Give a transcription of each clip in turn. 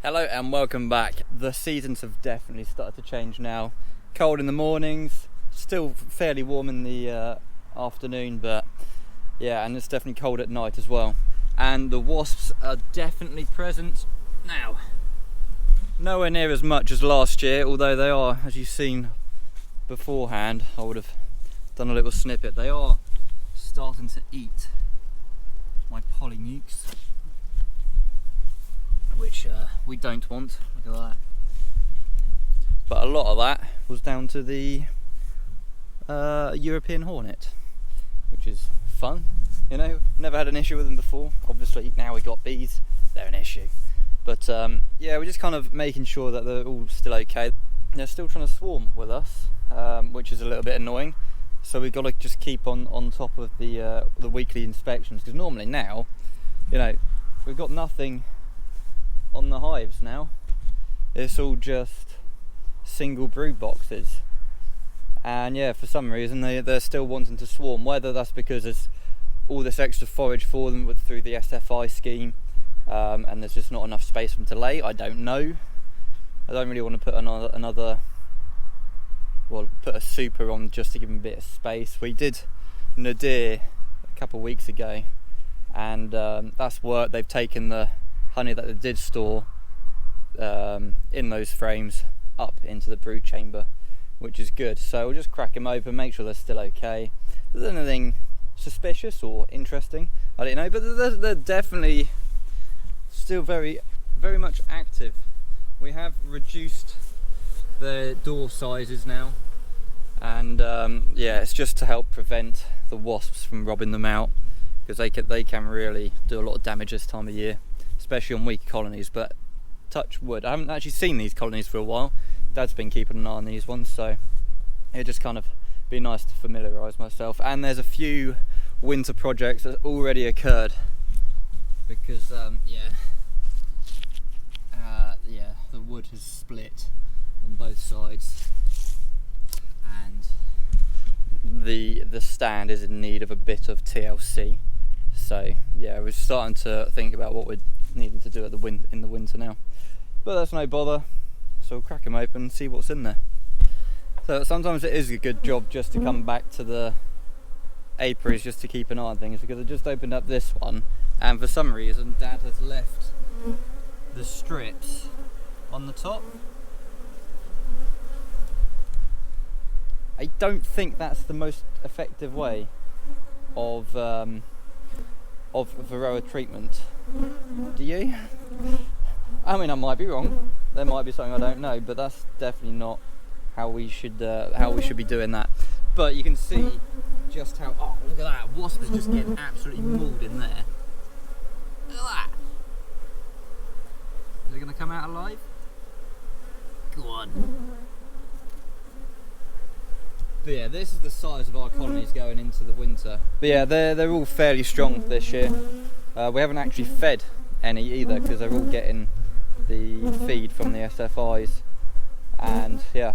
Hello and welcome back. The seasons have definitely started to change now. Cold in the mornings, still fairly warm in the afternoon, but yeah, and it's definitely cold at night as well. And the wasps are definitely present now. Nowhere near as much as last year, although they are, as you've seen beforehand, I would have done a little snippet, they are starting to eat my poly nukes, which we don't want. Look at that. But a lot of that was down to the European hornet, which is fun. You know, never had an issue with them before. Obviously now we got bees, they're an issue. But yeah, we're just kind of making sure that they're all still okay. They're still trying to swarm with us, which is a little bit annoying. So we've got to just keep on top of the weekly inspections, because normally now, you know, we've got nothing on the hives now. It's all just single brood boxes, and yeah, for some reason they're still wanting to swarm, whether that's because there's all this extra forage for them through the SFI scheme, and there's just not enough space for them to lay. I don't know. I don't really want to put put a super on just to give them a bit of space. We did nadir a couple of weeks ago, and that's worked. They've taken the honey that they did store in those frames up into the brood chamber, which is good. So we'll just crack them open, make sure they're still okay. If there's anything suspicious or interesting, I don't know, but they're definitely still very much active. We have reduced their door sizes now, and yeah, it's just to help prevent the wasps from robbing them out, because they can really do a lot of damage this time of year, especially on weak colonies. But touch wood, I haven't actually seen these colonies for a while. Dad's been keeping an eye on these ones, so it'd just kind of be nice to familiarise myself. And there's a few winter projects that already occurred, because yeah, the wood has split on both sides, and the stand is in need of a bit of TLC. So yeah, we're starting to think about what we're needing to do in the winter now, but that's no bother. So we'll crack them open and see what's in there. So sometimes it is a good job just to come back to the apiaries just to keep an eye on things, because I just opened up this one, and for some reason Dad has left the strips on the top. I don't think that's the most effective way of Varroa treatment. Do you? I mean, I might be wrong. There might be something I don't know, but that's definitely not how we should be doing that. But you can see just how. Oh, look at that! Wasp is just getting absolutely mauled in there. Look at that. Is it going to come out alive? Go on. But yeah, this is the size of our colonies going into the winter. But yeah, they're all fairly strong this year. We haven't actually fed any either, because they're all getting the feed from the SFIs, and yeah,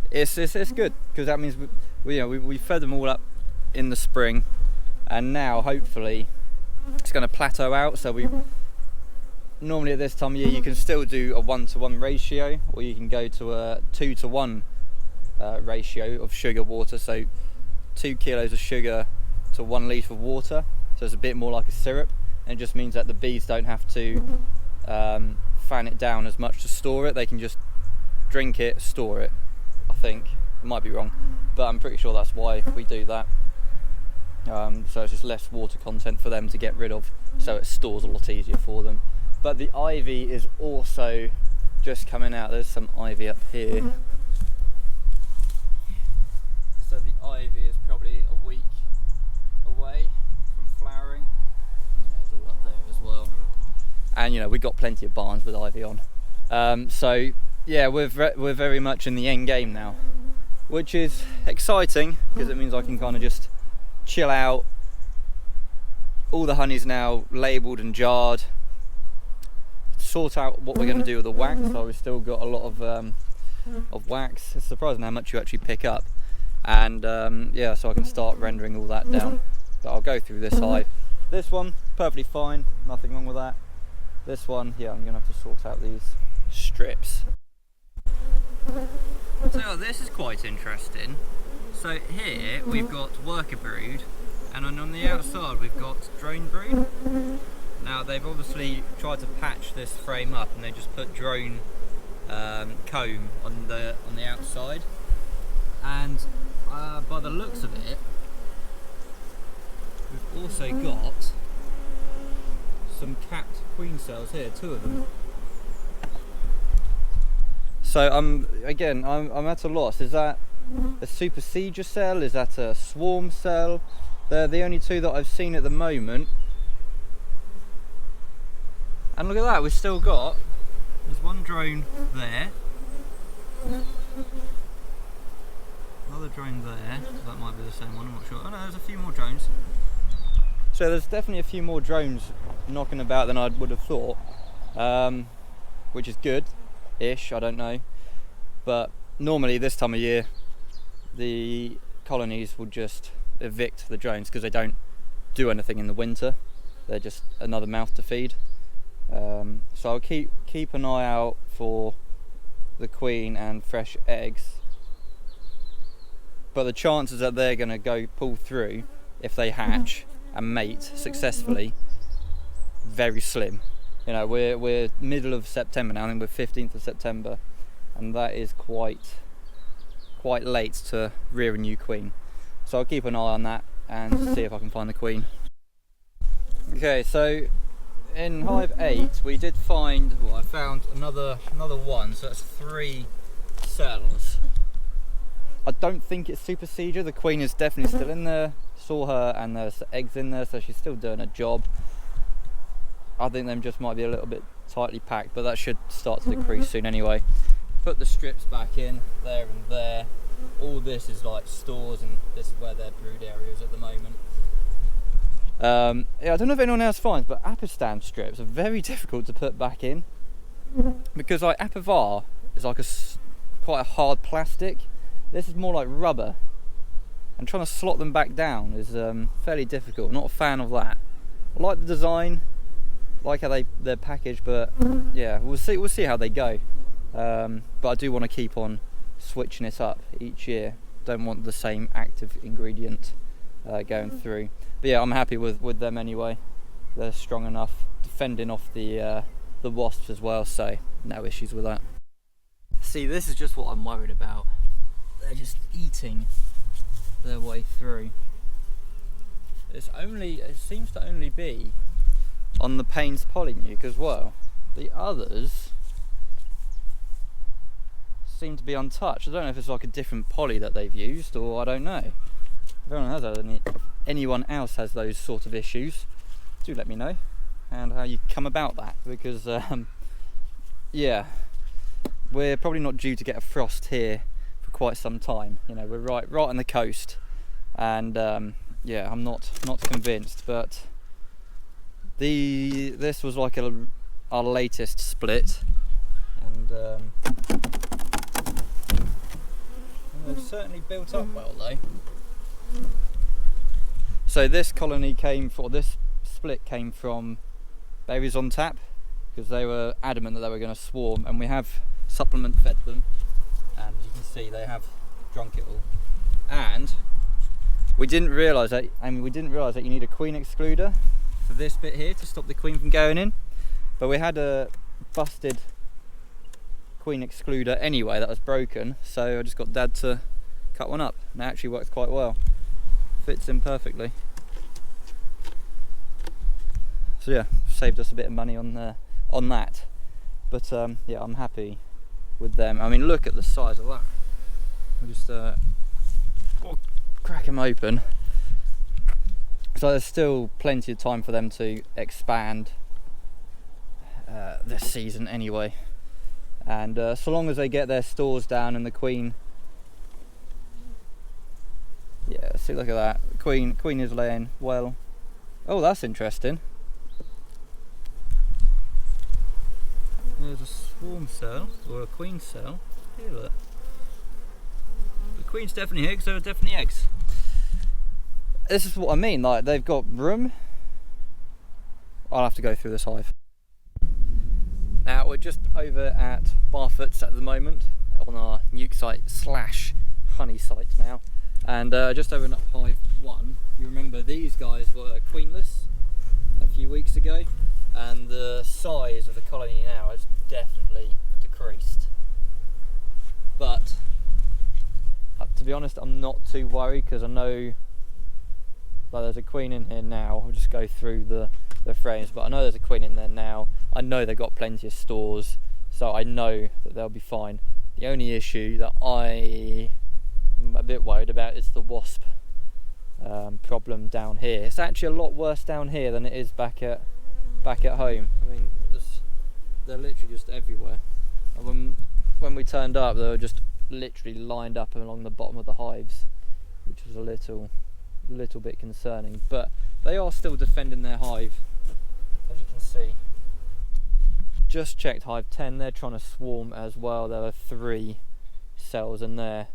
it's good, because that means we fed them all up in the spring, and now hopefully it's going to plateau out. So we normally at this time of year you can still do a 1-to-1 ratio, or you can go to a 2-to-1 ratio of sugar water, so 2 kilos of sugar to 1 litre of water, so it's a bit more like a syrup, and it just means that the bees don't have to fan it down as much to store it. They can just drink it, store it. I think, I might be wrong, but I'm pretty sure that's why we do that. So it's just less water content for them to get rid of, so it stores a lot easier for them. But the ivy is also just coming out. There's some ivy up here. So the ivy is probably a week away from flowering. There's all up there as well. And you know, we got plenty of barns with ivy on. So yeah, we're very much in the end game now, which is exciting, because it means I can kind of just chill out. All the honey's now labelled and jarred. Sort out what we're going to do with the wax. So we've still got a lot of wax. It's surprising how much you actually pick up. And yeah, so I can start rendering all that down. But I'll go through this hive. This one, perfectly fine, nothing wrong with that. This one, yeah, I'm gonna have to sort out these strips. So this is quite interesting. So here we've got worker brood, and on the outside we've got drone brood. Now they've obviously tried to patch this frame up, and they just put drone comb on the outside. And by the looks of it, we've also got some capped queen cells here, 2 of them. So I'm at a loss. Is that a supersedure cell? Is that a swarm cell? They're the only 2 that I've seen at the moment. And look at that, we've still got, there's 1 drone there, another drone there, that might be the same one, I'm not sure. Oh no, there's a few more drones. So there's definitely a few more drones knocking about than I would have thought, which is good-ish, I don't know. But normally this time of year, the colonies will just evict the drones because they don't do anything in the winter. They're just another mouth to feed. So I'll keep an eye out for the queen and fresh eggs. But the chances that they're going to pull through if they hatch and mate successfully, very slim. You know, we're middle of September now. I think we're 15th of September, and that is quite late to rear a new queen. So I'll keep an eye on that and see if I can find the queen. Okay, so in hive 8 we did find, well, I found another one, so that's 3 cells. I don't think it's supersedure. The queen is definitely still in there. Saw her, and there's eggs in there, so she's still doing her job. I think them just might be a little bit tightly packed, but that should start to decrease soon anyway. Put the strips back in there and there. All this is like stores, and this is where their brood area is at the moment. Yeah, I don't know if anyone else finds, but Apistan strips are very difficult to put back in because like Apiary is like quite a hard plastic. This is more like rubber, and trying to slot them back down is fairly difficult. Not a fan of that. I like the design, like how they're packaged, but yeah, we'll see how they go. But I do want to keep on switching it up each year. Don't want the same active ingredient going through. But yeah, I'm happy with them anyway. They're strong enough, defending off the wasps as well, so no issues with that. See, this is just what I'm worried about. They're just eating their way through. It seems to only be on the Payne's polynuke as well. The others seem to be untouched. I don't know if it's like a different poly that they've used, or I don't know. If anyone else has those sort of issues, do let me know, and how you come about that, because yeah, we're probably not due to get a frost here for quite some time. You know, we're right on the coast, and yeah, I'm not convinced, but this was like our latest split, and they've certainly built up well though. So this split came from berries on tap, because they were adamant that they were going to swarm, and we have supplement fed them, and you can see they have drunk it all. And we didn't realise that you need a queen excluder for this bit here to stop the queen from going in, but we had a busted queen excluder anyway that was broken, so I just got Dad to cut one up, and it actually works quite well. Fits in perfectly. So yeah, saved us a bit of money on that. But yeah, I'm happy with them. I mean, look at the size of that. I'll just crack them open. So there's still plenty of time for them to expand this season anyway. And so long as they get their stores down and the queen, yeah, see, look at that. Queen is laying well. Oh, that's interesting. There's a swarm cell, or a queen cell. Here, look. The queen's definitely here because there are definitely eggs. This is what I mean, like they've got room. I'll have to go through this hive. Now we're just over at Barfoot's at the moment on our nuke site / honey site now, and just over at hive 1. You remember these guys were queenless a few weeks ago, and the size of the colony now has definitely decreased. But to be honest, I'm not too worried because I know there's a queen in here now. I'll just go through the frames, but I know there's a queen in there now. I know they've got plenty of stores, so I know that they'll be fine. The only issue that I'm a bit worried about is the wasp problem down here. It's actually a lot worse down here than it is back at home. I mean, they're literally just everywhere. And when we turned up, they were just literally lined up along the bottom of the hives, which was a little bit concerning. But they are still defending their hive, as you can see. Just checked hive 10. They're trying to swarm as well. There are 3 cells in there.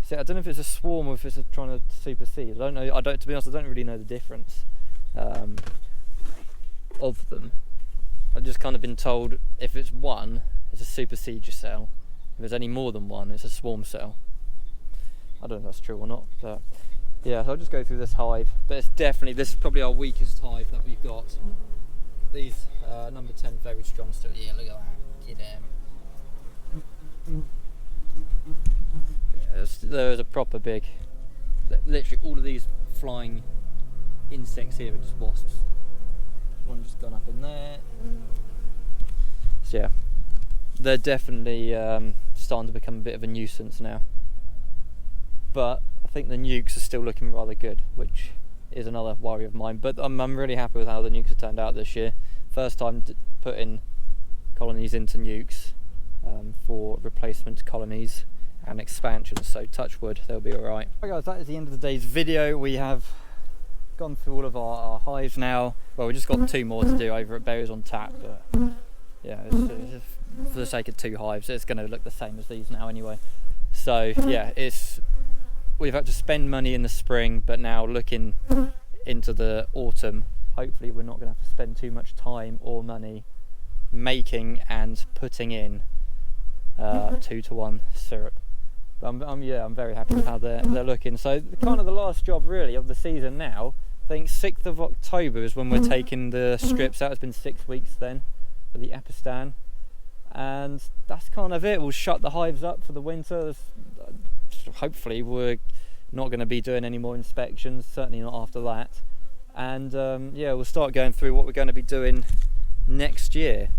See, I don't know if it's a swarm or if it's trying to supersede. I don't know. To be honest, I don't really know the difference of them. I've just kind of been told if it's one, it's a supersede cell. If there's any more than one, it's a swarm cell. I don't know if that's true or not, but yeah. So I'll just go through this hive. But it's definitely, this is probably our weakest hive that we've got. These number 10 very strong still. Yeah, look at that. Get them. Yeah, there's a proper big. Literally all of these flying insects here are just wasps. One just gone up in there. So yeah, they're definitely starting to become a bit of a nuisance now. But I think the nukes are still looking rather good, which is another worry of mine. But I'm really happy with how the nukes have turned out this year. First time putting colonies into nukes for replacement colonies and expansion, so touch wood, they'll be alright. Right guys, that is the end of the day's video. We have gone through all of our hives now. Well, we've just got 2 more to do over at Berries on Tap, but yeah, it's for the sake of 2 hives, it's going to look the same as these now anyway. So yeah, we've had to spend money in the spring, but now looking into the autumn, hopefully we're not going to have to spend too much time or money making and putting in 2-to-1 syrup. But I'm very happy with how they're looking. So kind of the last job really of the season now. I think 6th of October is when we're taking the strips out. It's been 6 weeks then for the Apistan, and that's kind of it. We'll shut the hives up for the winter. Hopefully we're not going to be doing any more inspections, certainly not after that. And yeah, we'll start going through what we're going to be doing next year.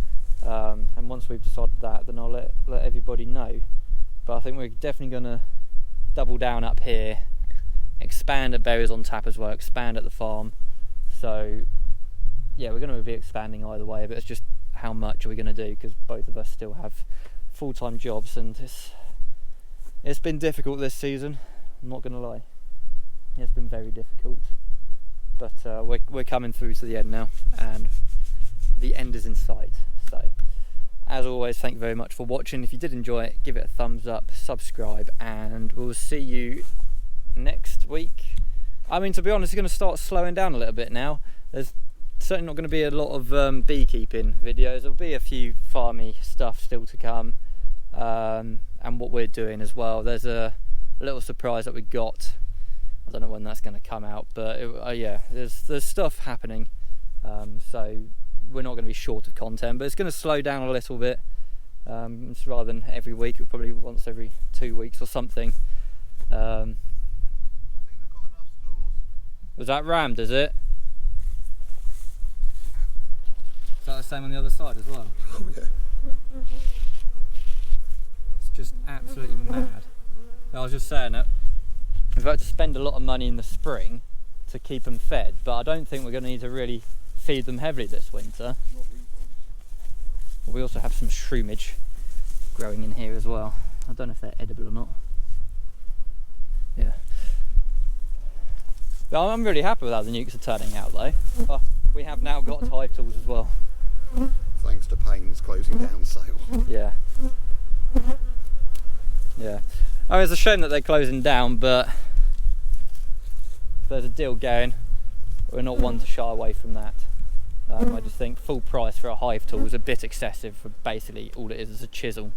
And once we've decided that, then I'll let everybody know. But I think we're definitely going to double down up here, expand at Berries on Tap as well, expand at the farm. So yeah, we're going to be expanding either way, but it's just how much are we going to do, because both of us still have full-time jobs, and it's been difficult this season, I'm not going to lie. It's been very difficult, but we're coming through to the end now, and the end is in sight. So as always, thank you very much for watching. If you did enjoy it, give it a thumbs up, subscribe, and we'll see you next week. I mean, to be honest, it's going to start slowing down a little bit now. There's certainly not going to be a lot of beekeeping videos. There'll be a few farmy stuff still to come, and what we're doing as well. There's a little surprise that we got. I don't know when that's going to come out, but yeah, there's stuff happening. So we're not going to be short of content, but it's going to slow down a little bit. Rather than every week, it'll probably once every 2 weeks or something. I think they've got enough stores. Was that rammed, is it? Is that the same on the other side as well? Oh yeah. It's just absolutely mad. I was just saying that we've had to spend a lot of money in the spring to keep them fed, but I don't think we're going to need to really feed them heavily this winter. We also have some shroomage growing in here as well. I don't know if they're edible or not. Yeah. But I'm really happy with how the nukes are turning out though. We have now got hive tools as well. Thanks to Payne's closing down sale. Yeah. Yeah. I mean, it's a shame that they're closing down, but if there's a deal going, we're not one to shy away from that. I just think full price for a hive tool is a bit excessive for basically all it is a chisel.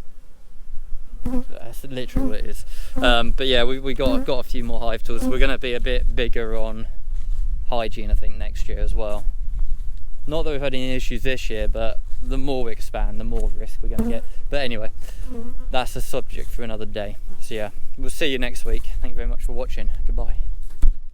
That's literally what it is. But yeah, we got a few more hive tools. We're going to be a bit bigger on hygiene, I think, next year as well. Not that we've had any issues this year, but the more we expand, the more risk we're going to get. But anyway, that's a subject for another day. So yeah, we'll see you next week. Thank you very much for watching. Goodbye.